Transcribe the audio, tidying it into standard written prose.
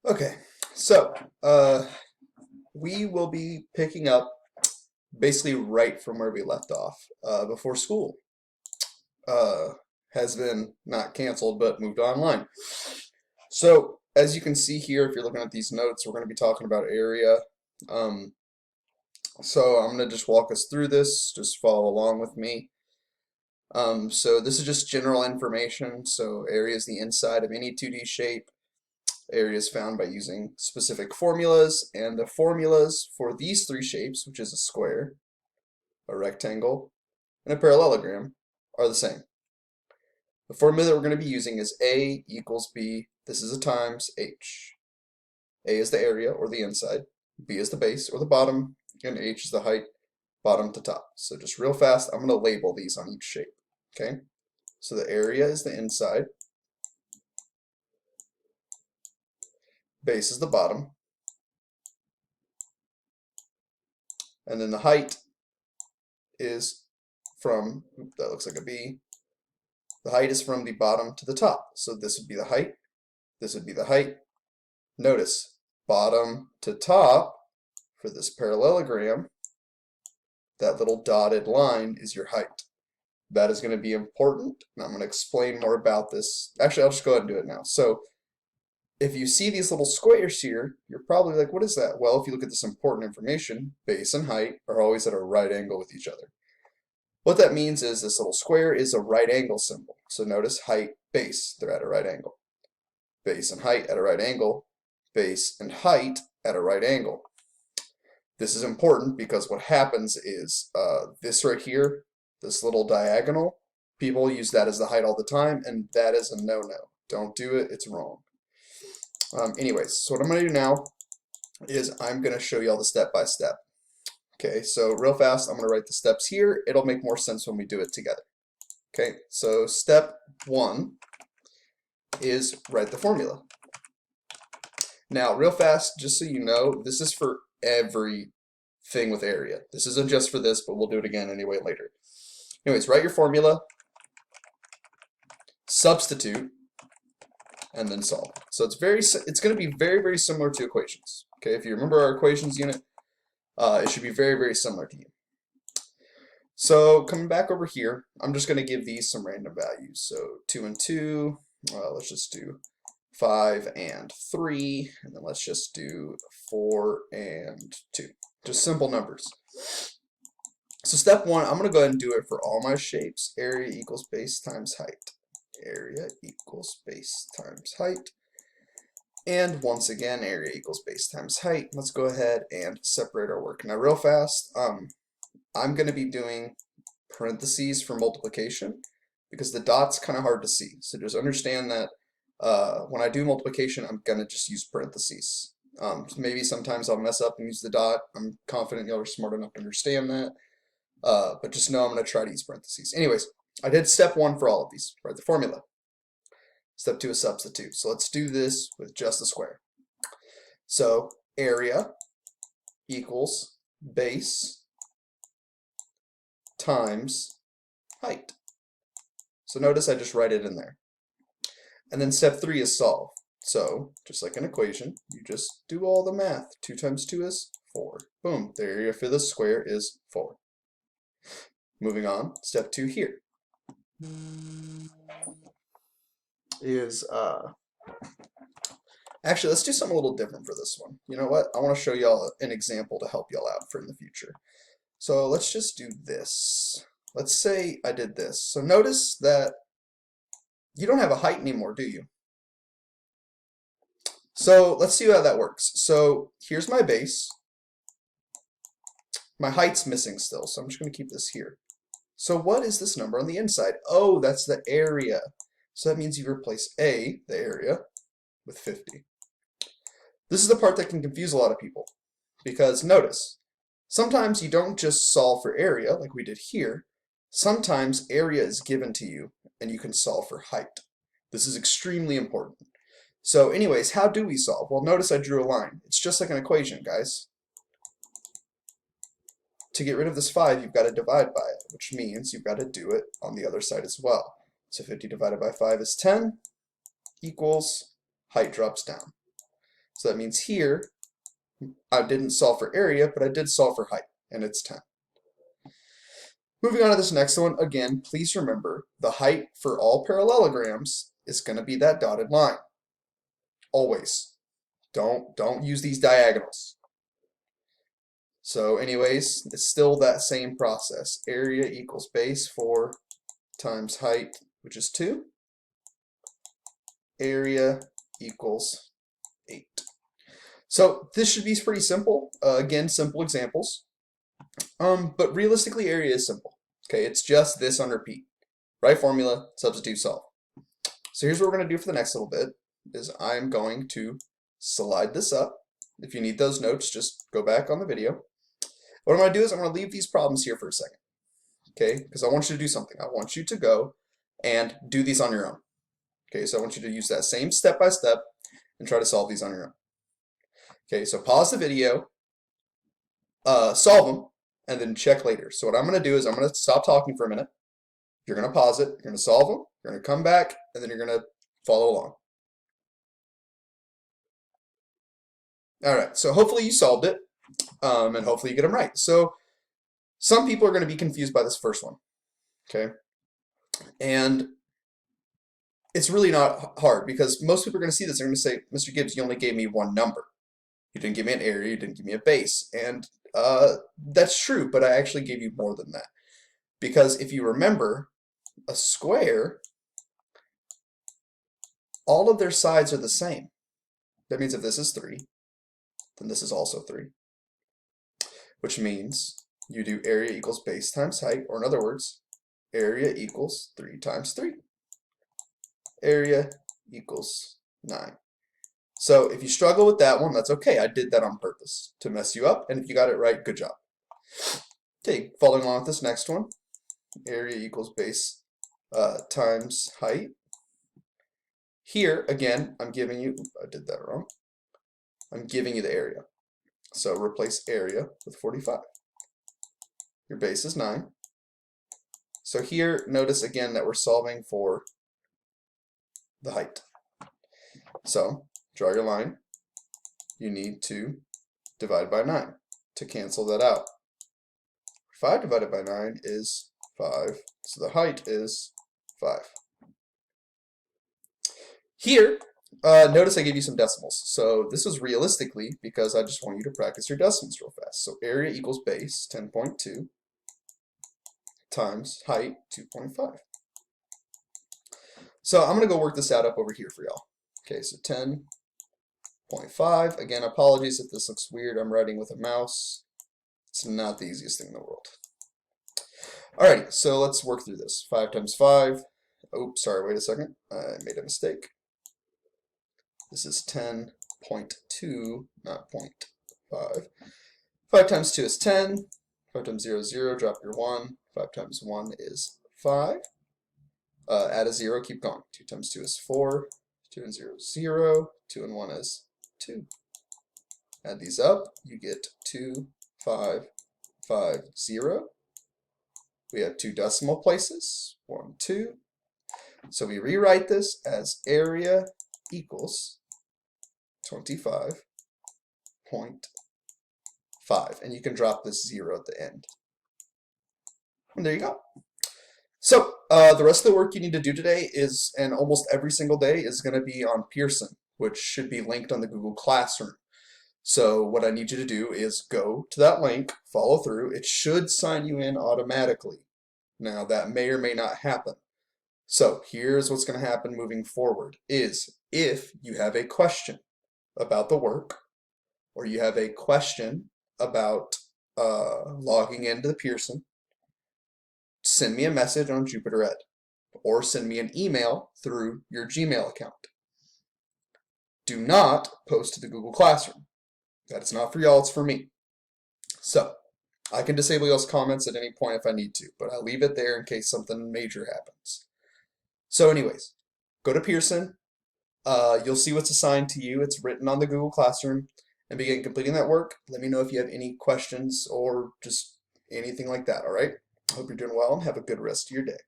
Okay, so we will be picking up basically right from where we left off before school uh, has been not canceled but moved online. So as you can see here, if you're looking at these notes, we're going to be talking about area. Um, so I'm going to just walk us through this, just follow along with me. So this is just general information. So area is the inside of any 2D shape. Area is found by using specific formulas, and the formulas for these three shapes, which is a square, a rectangle, and a parallelogram, are the same. The formula that we're going to be using is A equals B. This is a times H. A is the area, or the inside, B is the base, or the bottom, and H is the height, bottom to top. So just real fast, I'm going to label these on each shape. Okay? So the area is the inside, base is the bottom, and then the height is from, that looks like a B, the height is from the bottom to the top. So this would be the height, this would be the height. Notice, bottom to top, for this parallelogram, that little dotted line is your height. That is going to be important, and I'm going to explain more about this. Actually, I'll just go ahead and do it now. So if you see these little squares here, you're probably like, what is that? Well, if you look at this important information, base and height are always at a right angle with each other. What that means is this little square is a right angle symbol. So notice height, base, they're at a right angle. Base and height at a right angle. Base and height at a right angle. This is important because what happens is this right here, this little diagonal, people use that as the height all the time, and that is a no-no. Don't do it, it's wrong. Anyways, so what I'm going to do now is I'm going to show you all the step-by-step. Okay, so real fast, I'm going to write the steps here. It'll make more sense when we do it together. Okay, so step 1 is write the formula. Now, real fast, just so you know, this is for everything with area. This isn't just for this, but we'll do it again anyway later. Anyways, write your formula, substitute, and then solve. So it's going to be very, very similar to equations. Okay, if you remember our equations unit, it should be very, very similar to you. So coming back over here, I'm just going to give these some random values. So 2 and 2, let's just do 5 and 3, and then let's just do 4 and 2. Just simple numbers. So step 1, I'm going to go ahead and do it for all my shapes. Area equals base times height. Area equals base times height. And once again, area equals base times height. Let's go ahead and separate our work. Now real fast, I'm going to be doing parentheses for multiplication because the dot's kind of hard to see. So just understand that when I do multiplication, I'm going to just use parentheses. Maybe sometimes I'll mess up and use the dot. I'm confident y'all are smart enough to understand that. But just know I'm going to try to use parentheses. Anyways, I did step 1 for all of these. Write the formula. Step 2 is substitute. So let's do this with just the square. So area equals base times height. So notice I just write it in there. And then step 3 is solve. So just like an equation, you just do all the math. 2 times 2 is 4. Boom, the area for the square is 4. Moving on, step 2 here is, actually, let's do something a little different for this one. You know what? I want to show y'all an example to help y'all out for in the future. So let's just do this. Let's say I did this. So notice that you don't have a height anymore, do you? So let's see how that works. So here's my base. My height's missing still, so I'm just going to keep this here. So what is this number on the inside? Oh, that's the area. So that means you replace A, the area, with 50. This is the part that can confuse a lot of people. Because notice, sometimes you don't just solve for area like we did here. Sometimes area is given to you and you can solve for height. This is extremely important. So anyways, how do we solve? Well, notice I drew a line. It's just like an equation, guys. To get rid of this 5, you've got to divide by it, which means you've got to do it on the other side as well. So 50 divided by 5 is 10, equals height drops down. So that means here, I didn't solve for area, but I did solve for height, and it's 10. Moving on to this next one, again, please remember the height for all parallelograms is going to be that dotted line. Always. Don't use these diagonals. So anyways, it's still that same process. Area equals base 4 times height, which is 2. Area equals 8. So this should be pretty simple. Again, simple examples. But realistically, area is simple. Okay, it's just this on repeat. Write formula, substitute, solve. So here's what we're going to do for the next little bit, is I'm going to slide this up. If you need those notes, just go back on the video. What I'm going to do is I'm going to leave these problems here for a second. Okay, because I want you to do something. I want you to go and do these on your own. Okay, so I want you to use that same step-by-step and try to solve these on your own. Okay, so pause the video, solve them, and then check later. So what I'm going to do is I'm going to stop talking for a minute. You're going to pause it, you're going to solve them, you're going to come back, and then you're going to follow along. Alright, so hopefully you solved it, and hopefully you get them right. So some people are going to be confused by this first one, okay? And it's really not hard, because most people are going to see this, they're going to say, Mr. Gibbs, you only gave me one number. You didn't give me an area, you didn't give me a base. And that's true, but I actually gave you more than that. Because if you remember, a square, all of their sides are the same. That means if this is 3, then this is also 3. Which means you do area equals base times height, or in other words, area equals 3 times 3. Area equals 9. So if you struggle with that one, that's okay. I did that on purpose to mess you up, and if you got it right, good job. Okay, following along with this next one, area equals base times height. Here, again, I'm giving you, I did that wrong. I'm giving you the area. So replace area with 45. Your base is 9. So here, notice again that we're solving for the height. So draw your line. You need to divide by 9 to cancel that out. 5 divided by 9 is 5. So the height is 5. Here, notice I gave you some decimals. So this is realistically because I just want you to practice your decimals real fast. So area equals base, 10.2, times height, 2.5. So I'm going to go work this out up over here for y'all. Okay, so 10.5. Again, apologies if this looks weird. I'm writing with a mouse. It's not the easiest thing in the world. Alrighty, so let's work through this. 5 times 5. Oops, sorry, wait a second. I made a mistake. This is 10.2, not 0.5. 5 times 2 is 10. 5 times 0 is 0. Drop your 1. 5 times 1 is 5. Add a 0, keep going. 2 times 2 is 4. 2 and 0 is 0. 2 and 1 is 2. Add these up, you get 2, 5, 5, 0. We have 2 decimal places, 1, 2. So we rewrite this as area equals 25.5. And you can drop this 0 at the end. And there you go. So the rest of the work you need to do today is, and almost every single day, is going to be on Pearson, which should be linked on the Google Classroom. So what I need you to do is go to that link, follow through. It should sign you in automatically. Now that may or may not happen. So here's what's going to happen moving forward is if you have a question about the work, or you have a question about logging into the Pearson, send me a message on Jupiter Ed, or send me an email through your Gmail account. Do not post to the Google Classroom. That is not for y'all, it's for me. So, I can disable y'all's comments at any point if I need to, but I'll leave it there in case something major happens. So anyways, go to Pearson. You'll see what's assigned to you. It's written on the Google Classroom. And begin completing that work. Let me know if you have any questions or just anything like that, all right? I hope you're doing well and have a good rest of your day.